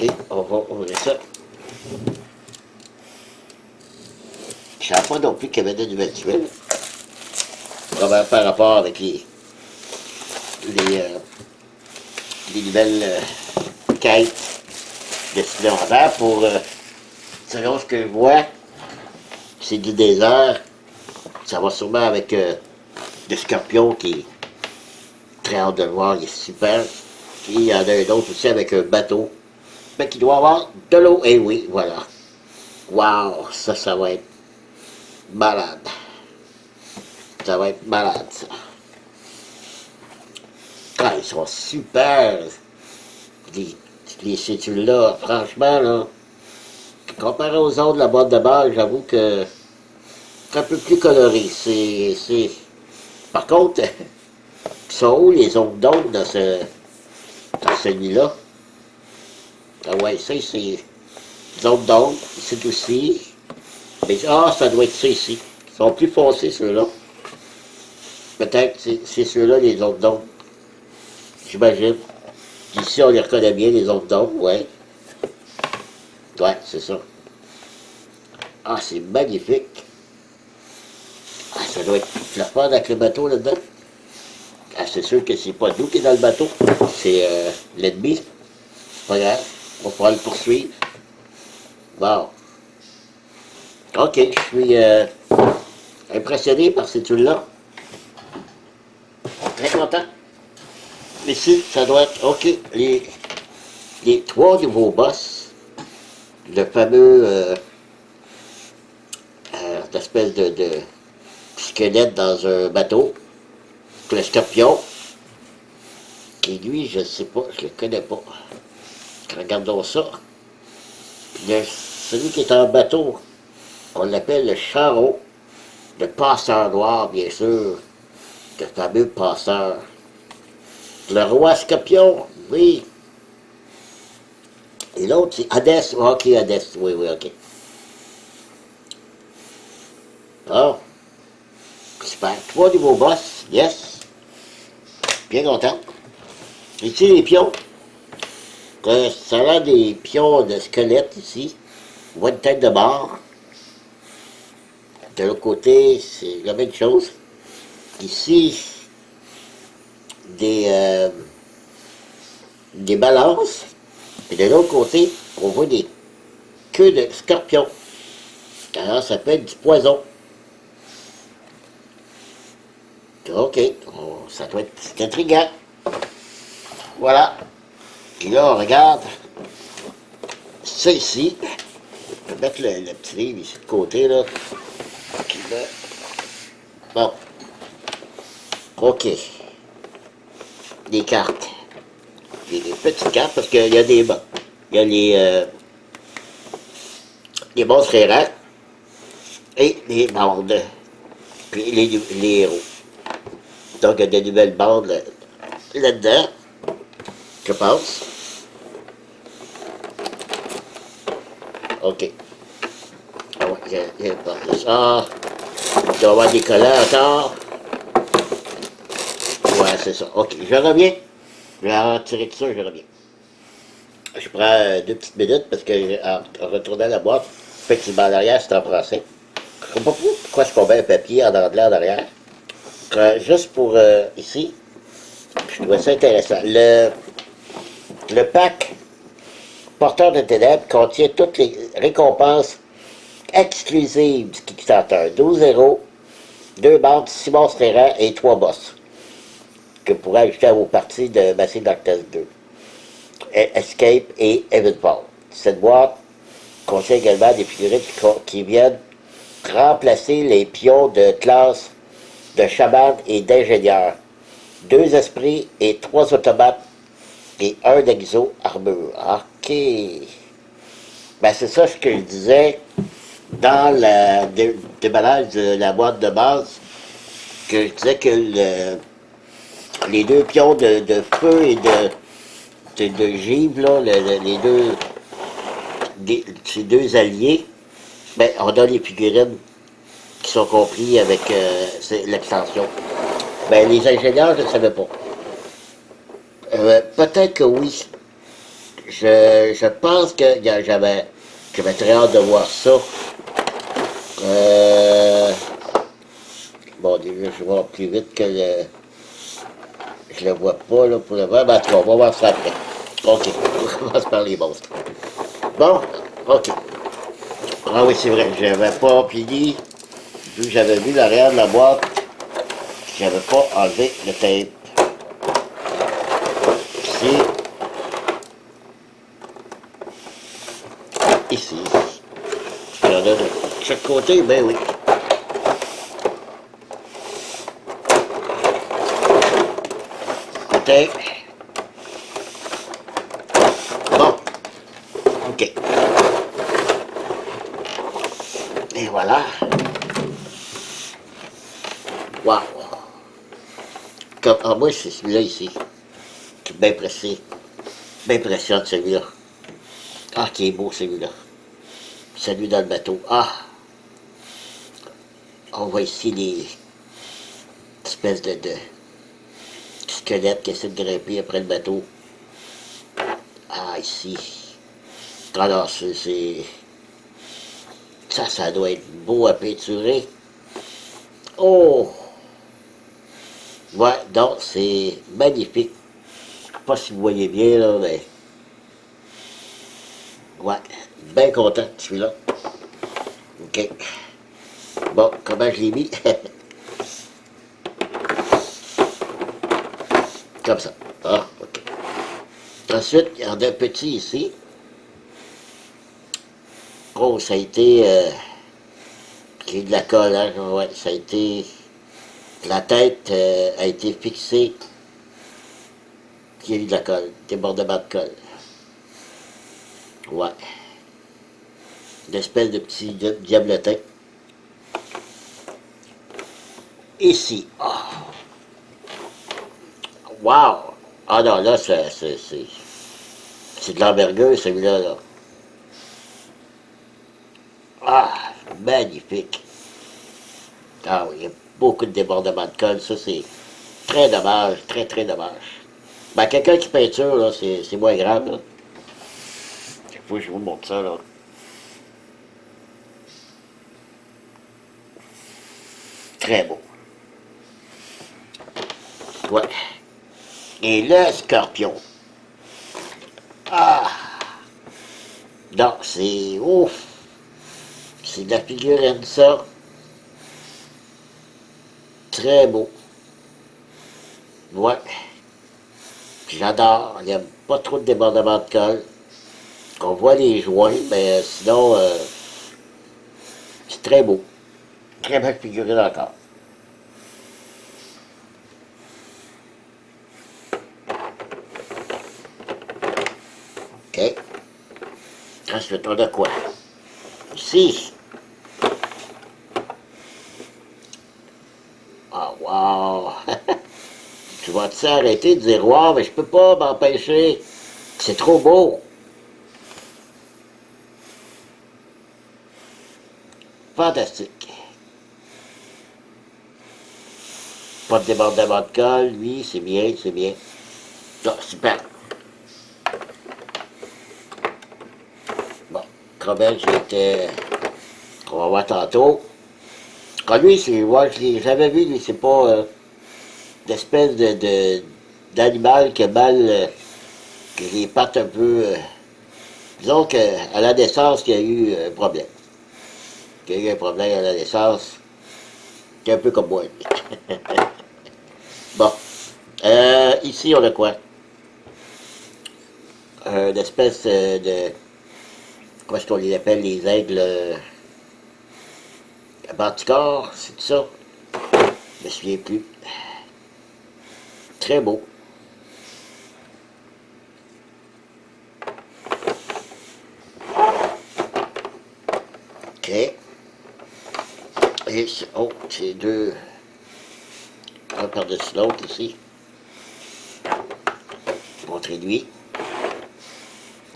[SPEAKER 1] Et on va ouvrir ça. Je ne savais pas non plus qu'il y avait des nouvelles tuiles. Vraiment par rapport avec les nouvelles quêtes de supplémentaires pour, selon ce que je vois, c'est du désert. Ça va sûrement avec le scorpion qui est très hâte de le voir, il est super. Et il y en a un autre aussi avec un bateau. Mais qui doit avoir de l'eau. Et oui, voilà. Waouh, ça va être malade. Ça va être malade, ça. Ah, ils sont super. Les tuiles-là, franchement, là, comparé aux autres de la boîte de base, j'avoue que c'est un peu plus coloré. Par contre, ils sont où les autres d'ombre dans celui-là? Ah ouais, ça, c'est les autres d'ombre, c'est aussi. Mais, ah, ça doit être ça ici. Ils sont plus foncés, ceux-là. Peut-être c'est ceux-là, les autres d'ombre. J'imagine. Ici, on les reconnaît bien, les autres d'ombre, ouais. Ouais, c'est ça. Ah, c'est magnifique. Ah, ça doit être la fun avec le bateau là-dedans. Ah, c'est sûr que c'est pas nous qui est dans le bateau. C'est l'ennemi. C'est pas grave. On pourra le poursuivre. Bon. OK, je suis impressionné par ces tuiles-là. Très content. Ici, ça doit être, OK, les 3 nouveaux boss, le fameux espèce de squelette dans un bateau, le scorpion, qui lui, je ne sais pas, je ne le connais pas. Regardons ça. Celui qui est en bateau, on l'appelle le charreau, le passeur noir, bien sûr. le fameux passeur. Le roi Scorpion, oui. Et l'autre, c'est Hadès. Ok, Hadès, oui, oui, ok. Ah, super. 3 nouveaux boss, yes. Bien content. Ici, les pions. Ça a l'air des pions de squelettes ici. On voit une tête de mort. De l'autre côté, c'est la même chose. Ici, des balances. Et de l'autre côté, on voit des queues de scorpions. Alors, ça peut être du poison. OK. Oh, ça doit être c'est intriguant. Voilà. Et là, on regarde ça ici. Je vais mettre le petit livre ici de côté, là. Bon. OK. Des cartes. Des petites cartes, parce qu'il y a des... Il y a les monstres errants et les bandes. Puis les héros. Donc, il y a des nouvelles bandes là-dedans, je pense. OK. Ah ouais, j'ai pas de ça. Il doit y avoir des collants encore. Ouais, c'est ça. OK, je reviens. Je vais en tirer de ça, je reviens. Je prends 2 petites minutes parce que, en retournant la boîte, effectivement, en arrière, c'est en français. Je ne sais pas pourquoi je combats un papier en anglais en arrière. Juste pour ici, je trouvais ça intéressant. Le pack Porteur de ténèbres contient toutes les récompenses exclusives du Kickstarter. 12 héros, 2 bandes, 6 monstres errants et 3 boss. Que vous pourrez ajouter à vos parties de Massive Darkness 2. Escape et Evenfall. Cette boîte contient également des figurines qui viennent remplacer les pions de classe de chaman et d'ingénieur. 2 esprits et 3 automates et 1 exo armure. OK. Ben, c'est ça ce que je disais dans le déballage de la boîte de base, que je disais que les 2 pions de feu et de givre, là, ces 2 alliés, ben, on a les figurines qui sont compris avec l'extension. Ben, les ingénieurs, je ne savais pas. Peut-être que oui. Je pense que j'avais très hâte de voir ça. Bon, déjà, je vais voir plus vite que je le vois pas, là, pour le voir. Ben, en tout cas, on va voir ça après. OK, on commence par les monstres. Bon, OK. Ah oui, c'est vrai, j'avais pas fini. Vu que j'avais vu l'arrière de la boîte, j'avais pas enlevé le tape. Ici. Il y en a de chaque côté, ben oui. Côté. Bon. OK. Et voilà. Wow. Comme, moi, c'est celui-là ici. Qui est bien pressé. Bien impressionnant celui-là. Ah, qui est beau celui-là. Celui dans le bateau. Ah! On voit ici des espèces de squelettes qui essaient de grimper après le bateau. Ah, ici. Alors, ça doit être beau à peinturer. Oh! Ouais, donc, c'est magnifique. Je ne sais pas si vous voyez bien, là, mais... Ouais, bien content de celui-là. OK. Bon, comment je l'ai mis? Comme ça. Ah, OK. Ensuite, il y en a un petit ici. Oh, ça a été... j'ai de la colle, hein? Ouais, ça a été... La tête a été fixée. Il y a eu de la colle, débordement de colle. Ouais. Une espèce de petit diablotin. Ici. Oh. Wow! Ah non, là, c'est de l'envergure, celui-là, là. Ah, magnifique. Ah oui, il y a beaucoup de débordements de colle, ça, c'est très dommage, très, très dommage. Ben, quelqu'un qui peinture, là, c'est moins grave, là. Il faut que je vous montre ça, là. Très beau. Ouais. Et le scorpion. Ah! Non, c'est ouf! C'est de la figurine, ça. Très beau. Ouais. J'adore. Il n'y a pas trop de débordement de colle. On voit les joints, mais sinon, c'est très beau. Très belle figurine encore. OK. Ensuite, on a quoi? Ici. Ah, wow! Tu vas-tu arrêter de dire, wow, mais je peux pas m'empêcher. C'est trop beau. Fantastique. Pas de débordement de colle, lui, c'est bien, c'est bien. Ah, super. Bon, Cromwell, j'étais. On va voir tantôt. Ah, lui, c'est. Ouais, j'avais vu, lui, c'est pas d'espèce d'animal qui a mal. Que les pattes un peu. Disons qu'à la naissance, il y a eu un problème. Il y a eu un problème à la naissance. C'est un peu comme moi. Bon. Ici, on a quoi? Une espèce de. Comment est-ce qu'on les appelle, les aigles Manticore, c'est ça? Je me souviens plus. Très beau. OK. Et oh, c'est deux. Un par-dessus l'autre ici. Je vais montrer lui.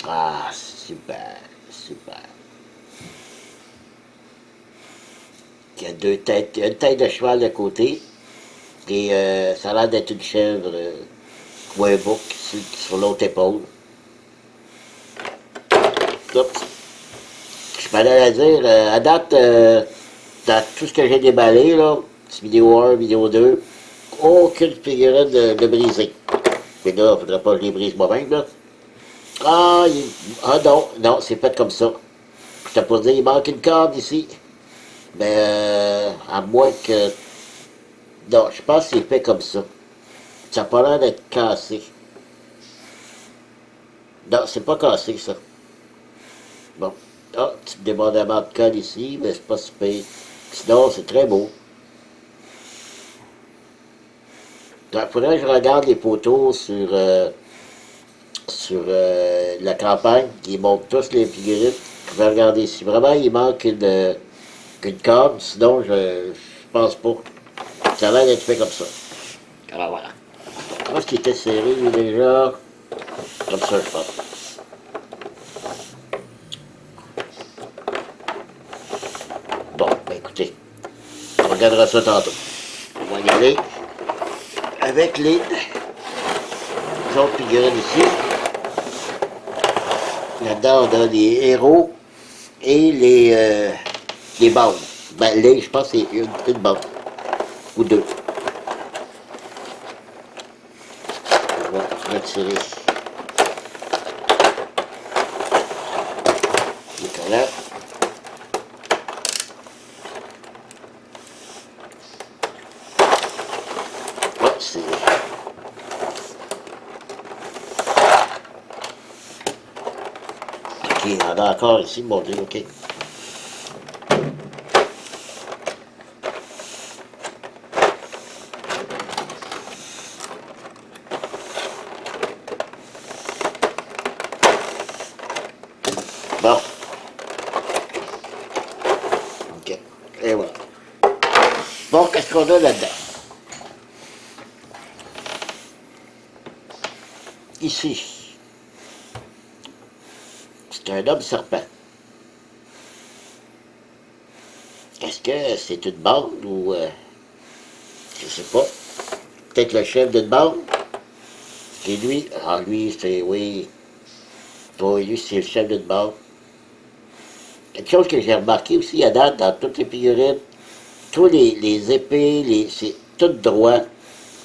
[SPEAKER 1] Ah, super, super. Il y a deux têtes. Il y a une tête de cheval de côté. Et ça a l'air d'être une chèvre ou un bouc sur l'autre épaule. Oups. Je m'allais à dire, à date, dans tout ce que j'ai déballé, là, c'est vidéo 1, vidéo 2, aucune figurine de brisée. Mais là, il ne faudrait pas que je les brise moi-même, là. Ah, ah non, non, c'est fait comme ça. Je t'ai pas dit, il manque une corde ici. Mais à moins que. Non, je pense que c'est fait comme ça. Ça n'a pas l'air d'être cassé. Non, c'est pas cassé, ça. Bon. Ah, petit débordement de code ici, mais c'est pas super. Sinon, c'est très beau. Il faudrait que je regarde les photos sur la campagne, qui montrent tous les figurines. Je vais regarder si vraiment il manque une corde, sinon je pense pas. Ça a l'air d'être fait comme ça. Alors voilà. Je pense qu'il était serré lui, déjà. Comme ça, je pense. Bon, ben écoutez, on regardera ça tantôt. On va y aller avec les autres figurines ici. Là-dedans, on a les héros et les bandes. Ben, là, je pense que c'est une bande. Ou deux. On va retirer les collants. Ouais, c'est. Ok, il y en a encore ici, mon Dieu, ok. Bon. Ok. Et voilà. Bon, qu'est-ce qu'on a là-dedans? Ici, c'est un homme serpent. Est-ce que c'est une bande ou... je sais pas. Peut-être le chef d'une bande? Et lui, ah lui, c'est, oui. Oui, lui, c'est le chef d'une bande. Quelque chose que j'ai remarqué aussi à date dans toutes les figurines, tous les épées, c'est tout droit.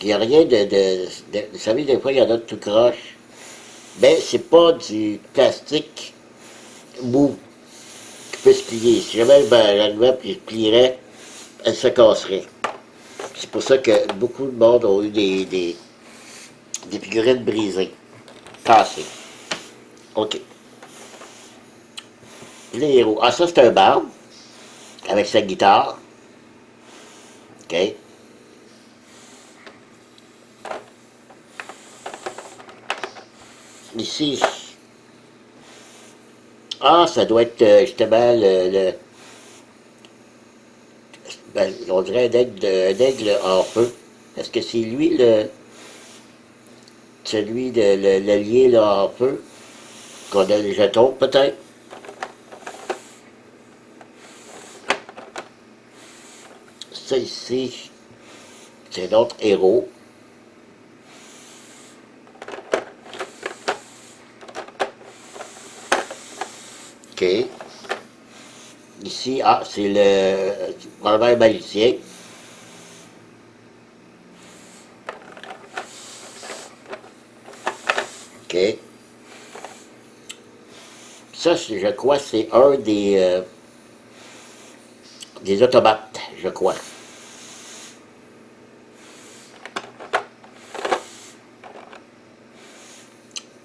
[SPEAKER 1] Il n'y a rien vous savez, des fois, il y en a de tout croche. Ben, c'est pas du plastique mou qui peut se plier. Si jamais la levais puis je plierais, elle se casserait. C'est pour ça que beaucoup de monde ont eu des figurines brisées, cassées. OK. Les héros. Ah, ça, c'est un barbe avec sa guitare. OK. Ici. Ah, ça doit être justement ben, on dirait un aigle en feu. Est-ce que c'est lui celui de l'allié là en feu? Qu'on a les jetons, peut-être? Ça ici, c'est notre héros. OK. Ici, ah, c'est probablement un magicien. OK. Ça, je crois, c'est un des automates, je crois.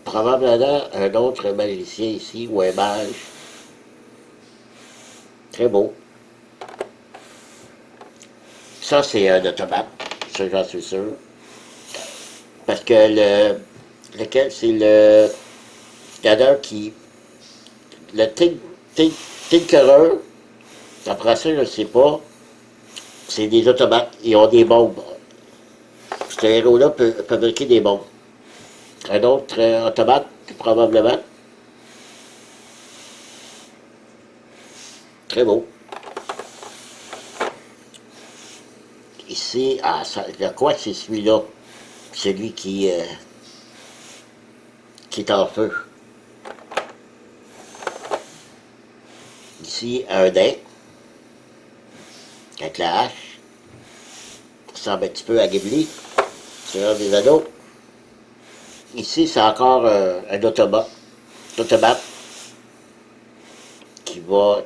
[SPEAKER 1] Probablement un autre magicien ici, ou un mage. Très beau. Ça, c'est un automate. Ça, j'en suis sûr. Parce que lequel, c'est le... Il y en a un qui... Le Tinkerer, après ça, je ne sais pas, c'est des automates. Ils ont des bombes. Ce héros-là peut fabriquer des bombes. Un autre automate, probablement. Très beau. Ici, ah, ça, je crois que c'est celui-là. Celui qui est en feu. Ici, un dé. Avec la hache. Ça ressemble un petit peu à Ghibli. C'est un des anneaux. Ici, c'est encore un automate.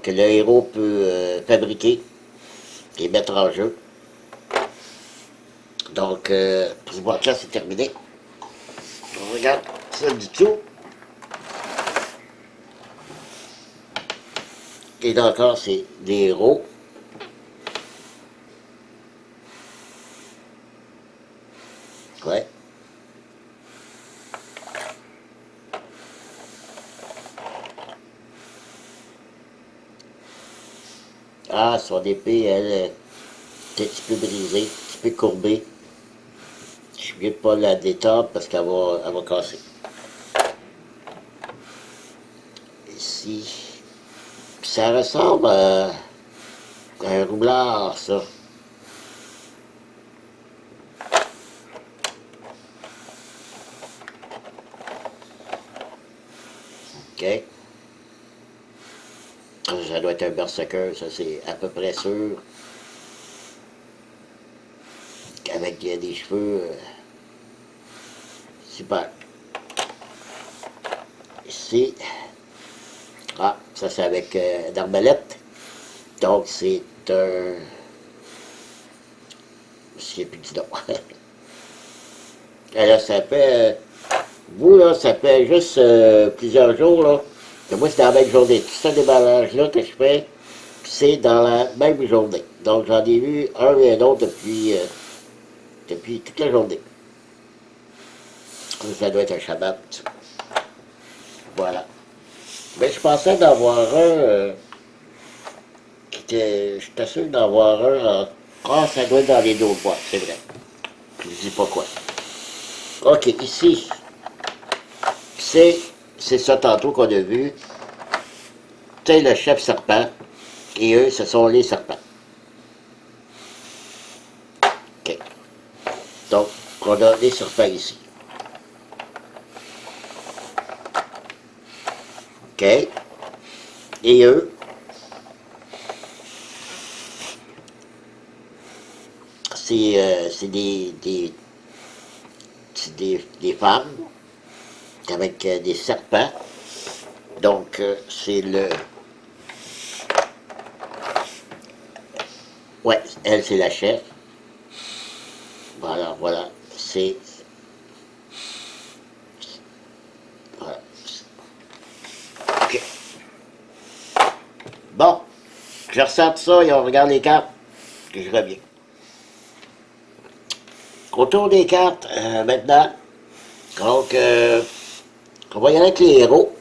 [SPEAKER 1] Que le héros peut fabriquer et mettre en jeu. Donc, pour ce bloc-là, c'est terminé. On regarde ça du tout. Et là encore, c'est des héros. Ouais. Ah, son épée, elle est un petit peu brisée, un petit peu courbée. Je suis mieux de pas la détendre parce elle va casser. Ici. Puis ça ressemble à un roublard, ça. OK. Ça doit être un berserker, ça c'est à peu près sûr. Avec des cheveux. Super. Ici. Ah, ça c'est avec d'arbalète. Donc c'est un... Je ne sais plus du nom. Et là, ça fait... vous, là, ça fait juste plusieurs jours, là. Et moi, c'est dans la même journée. Tout ce déballage-là que je fais, c'est dans la même journée. Donc, j'en ai vu un et un autre depuis toute la journée. Ça doit être un Shabbat. Voilà. Mais je pensais d'avoir un j'étais sûr d'avoir un ah, ça doit être dans les deux boîtes, c'est vrai. Je dis pas quoi. OK, ici, c'est ça tantôt qu'on a vu. C'est le chef serpent, et eux, ce sont les serpents. OK. Donc, on a les serpents ici. OK. Et eux, c'est des femmes avec des serpents. Donc, c'est le... Ouais, elle, c'est la chef. Voilà, voilà. C'est... Voilà. OK. Bon, je ressors ça et on regarde les cartes, puis je reviens. Autour des cartes, maintenant, donc, on va y aller avec les héros.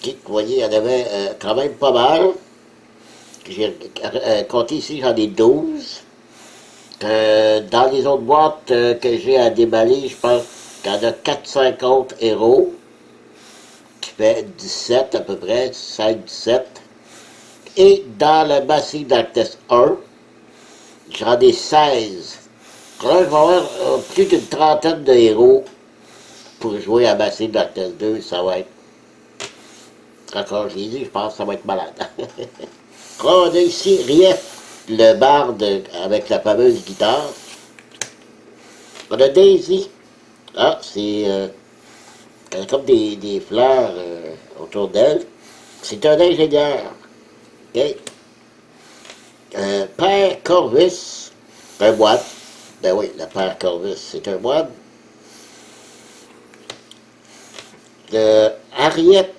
[SPEAKER 1] Qui, vous voyez, il y en avait quand même pas mal. J'ai compté ici, j'en ai 12. Dans les autres boîtes que j'ai à déballer, je pense qu'il y en a 450 héros, qui fait 17 à peu près, 16-17. Et dans le Massive Darkness 1, j'en ai 16. Là, je vais avoir plus d'une trentaine de héros pour jouer à Massive Darkness 2, ça va être... Encore, je l'ai dit, je pense que ça va être malade. Là, on a ici Rief, le barde avec la fameuse guitare. On a Daisy. Ah, c'est elle a comme des fleurs autour d'elle. C'est un ingénieur. OK? Père Corvus, un moine. Ben oui, le Père Corvus, c'est un moine. Harriet,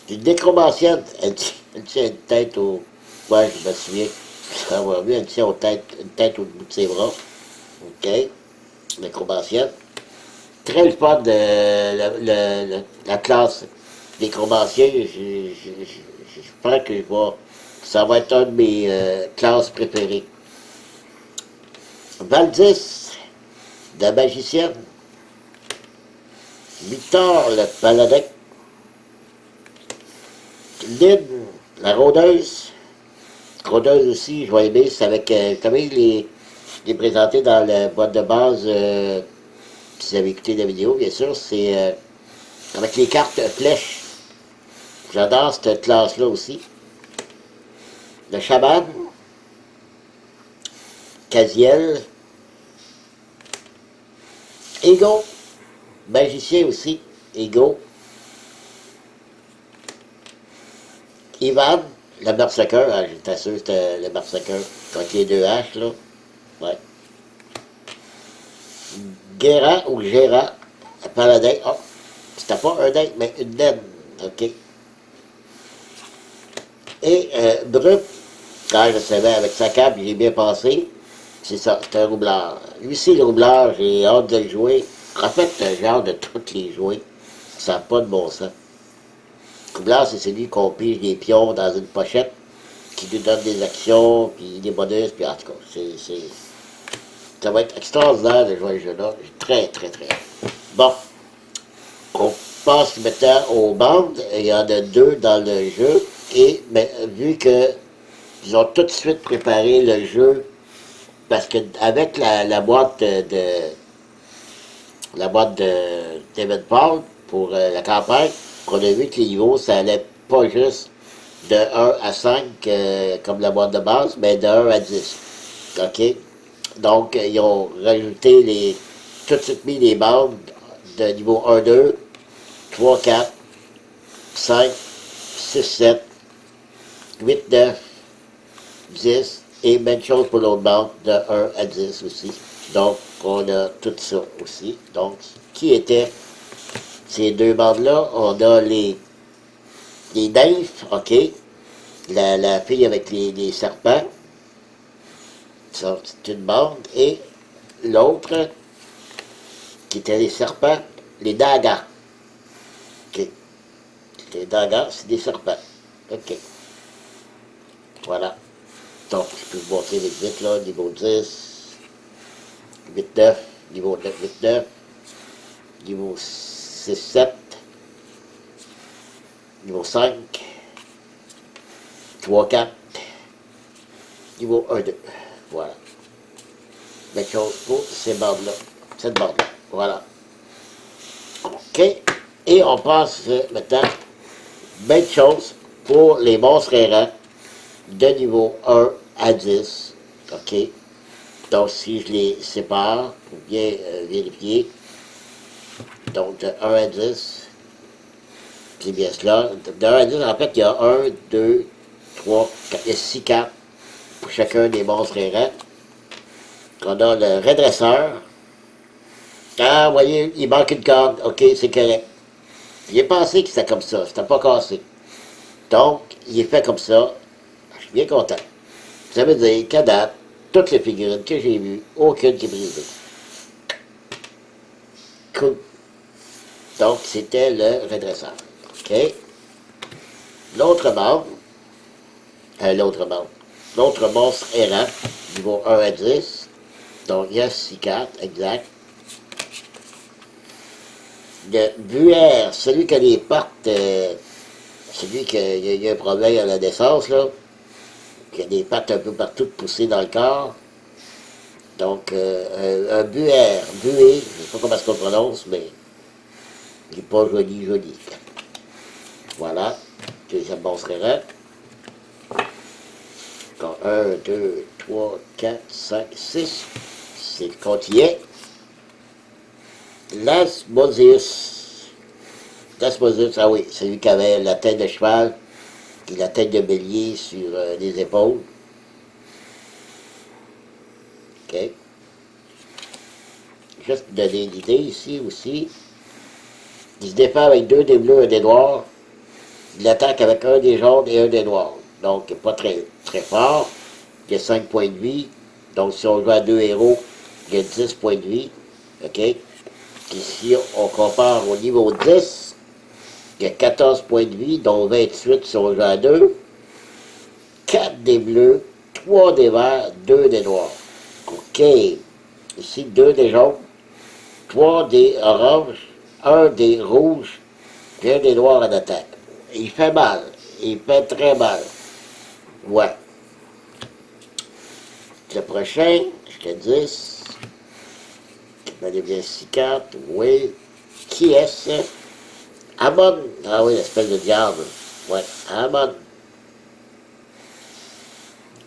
[SPEAKER 1] une nécromancienne. Elle tient une tête au... Ouais, je me souviens. Ça va mieux, elle tient une tête au bout de ses bras. OK? Nécromancienne. Très le fun de la classe nécromancien. Je pense que ça va être un de mes classes préférées. Valdis, la magicienne. Victor, le paladin. Lynn, la rôdeuse. Rôdeuse aussi, je vais aimer. C'est avec, comment les présenter dans la boîte de base, si vous avez écouté la vidéo, bien sûr, c'est avec les cartes flèches. J'adore cette classe-là aussi. Le chaman. Casiel. Ego. Magicien aussi. Ego. Ivan. Le berserker. Ah, j'étais sûr que c'était le berserker. Avec les deux H, là. Ouais. Guéra ou Gérard. Paladin. Oh, c'était pas un nain, mais une naine. OK. Et Brut. Quand je savais, avec sa cape, j'ai bien passé. C'est ça, c'est un roublard. Lui aussi, le roublard, j'ai hâte de le jouer. En fait, j'ai hâte de toutes les jouer. Ça n'a pas de bon sens. Le roublard, c'est celui qu'on pige des pions dans une pochette, qui lui donne des actions, puis des bonus, puis en tout cas, ça va être extraordinaire de jouer à ce jeu-là. J'ai très, très, très hâte. Bon, on passe maintenant aux bandes. Il y en a deux dans le jeu. Et mais, vu que ils ont tout de suite préparé le jeu, parce que avec la boîte de David Paul pour la campagne, on a vu que les niveaux, ça allait pas juste de 1 à 5 comme la boîte de base, mais de 1 à 10. OK? Donc, ils ont rajouté tout de suite mis les bandes de niveau 1, 2, 3, 4, 5, 6, 7, 8, 9, 10, et même chose pour l'autre bande, de 1 à 10 aussi. Donc, on a tout ça aussi. Donc, qui étaient ces deux bandes-là? On a les nymphes, OK. La fille avec les serpents, ça, c'est une bande. Et l'autre, qui était les serpents, les dagas. OK. Les dagas, c'est des serpents. OK. Voilà. Donc, je peux vous montrer vite vite, là, niveau 10, 8, 9, niveau 9, 8, 9, niveau 6, 7, niveau 5, 3, 4, niveau 1, 2. Voilà. Même chose pour ces bandes-là. Cette bande-là. Voilà. OK. Et on passe maintenant, même chose pour les monstres errants de niveau 1 à 10. OK. Donc, si je les sépare pour bien vérifier, donc de 1 à 10, c'est bien cela. De 1 à 10, en fait, il y a 1, 2, 3, 4, il y a 6 cartes pour chacun des monstres errants. On a le redresseur. Ah, vous voyez, il manque une corde. OK, c'est correct. J'ai pensé que c'était comme ça. C'était pas cassé. Donc, il est fait comme ça. Je suis bien content. Ça veut dire qu'à date, toutes les figurines que j'ai vues, aucune qui est brisée. Cool. Donc, c'était le redresseur. OK. L'autre membre, l'autre monstre errant, niveau 1 à 10. Donc, il y a 6 cartes, exact. Le buère, celui qui a les portes, celui qui a un problème à la naissance, là, qui a des pattes un peu partout poussées dans le corps. Donc, un buère, buée, je ne sais pas comment est-ce qu'on prononce, mais il n'est pas joli, joli. Voilà, deuxième monstre errant. Donc, 1, 2, 3, 4, 5, 6. C'est le compte y est. L'Asmodeus. L'Asmodeus, ah oui, celui qui avait la tête de cheval et la tête de bélier sur les épaules. OK. Juste pour donner une idée ici aussi. Il se défend avec 2 des bleus et un des noirs. Il attaque avec 1 des jaunes et 1 des noirs. Donc, pas très, très fort. Il y a 5 points de vie. Donc, si on joue à 2 héros, il y a 10 points de vie. OK? Ici, on compare au niveau 10. Il y a 14 points de vie, dont 28 si on joue à 2. 4 des bleus, 3 des verts, 2 des noirs. OK. Ici, 2 des jaunes, 3 des oranges, 1 des rouges, et 1 des noirs en attaque. Il fait mal. Il fait très mal. Ouais. Le prochain, je te dis, il y a bien 6 cartes, oui. Qui est-ce? Amon. Ah oui, l'espèce de diable. Ouais, Amon.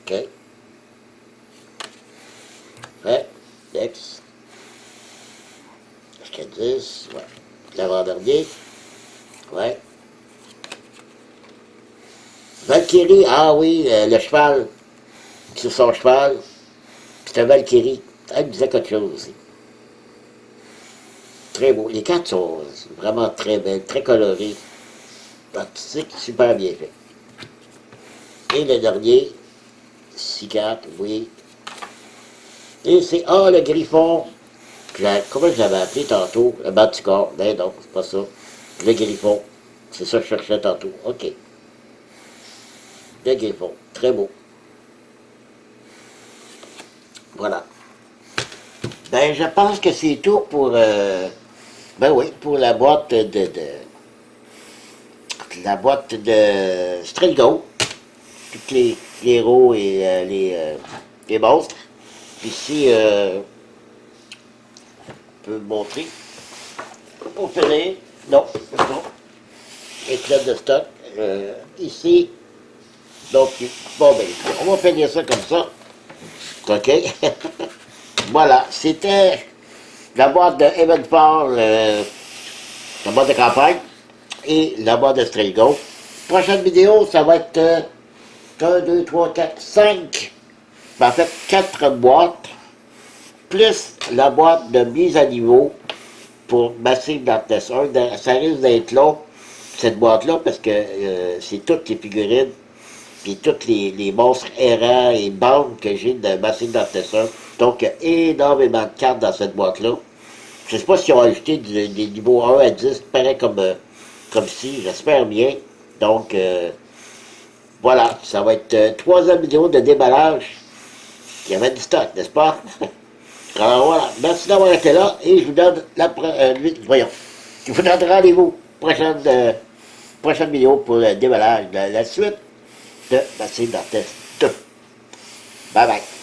[SPEAKER 1] OK. Ouais, next. Je te dis, ouais. L'avant-dernier. Ouais. Valkyrie, ah oui, le cheval. Sur son cheval. C'est un Valkyrie. Elle me disait quelque chose aussi. Très beau. Les cartes sont vraiment très belles, très colorées. Artistique, super bien fait. Et le dernier, 6 cartes, oui. Et c'est, ah, le griffon. Comment je l'avais appelé tantôt? Le bas du corps. Ben non, c'est pas ça. Le griffon. C'est ça que je cherchais tantôt. OK. Le griffon. Très beau. Voilà. Ben, je pense que c'est tout pour... ben oui, pour la boîte la boîte de Strelgo. Tous les héros et les monstres. Ici, je peux montrer. Pour finir, non, non. Éclat de stock. Ici, donc, bon ben, on va finir ça comme ça. OK? Voilà, c'était la boîte de Evenfall, la boîte de campagne et la boîte de Strelgo. Prochaine vidéo, ça va être 1, 2, 3, 4, 5. En fait, 4 boîtes, plus la boîte de mise à niveau pour Massive Darkness 1. Ça risque d'être long, cette boîte-là, parce que c'est toutes les figurines et tous les monstres errants et bandes que j'ai de Massive Darkness 1. Donc, il y a énormément de cartes dans cette boîte-là. Je ne sais pas s'ils ont ajouté des niveaux 1 à 10, pareil comme si, j'espère bien. Donc, voilà, ça va être 3e vidéo de déballage. Il y avait du stock, n'est-ce pas? Alors voilà, merci d'avoir été là et je vous donne voyons, je vous donne rendez-vous prochaine prochaine vidéo pour le dévoilage de la suite de Massif d'Artiste 2. Bye bye.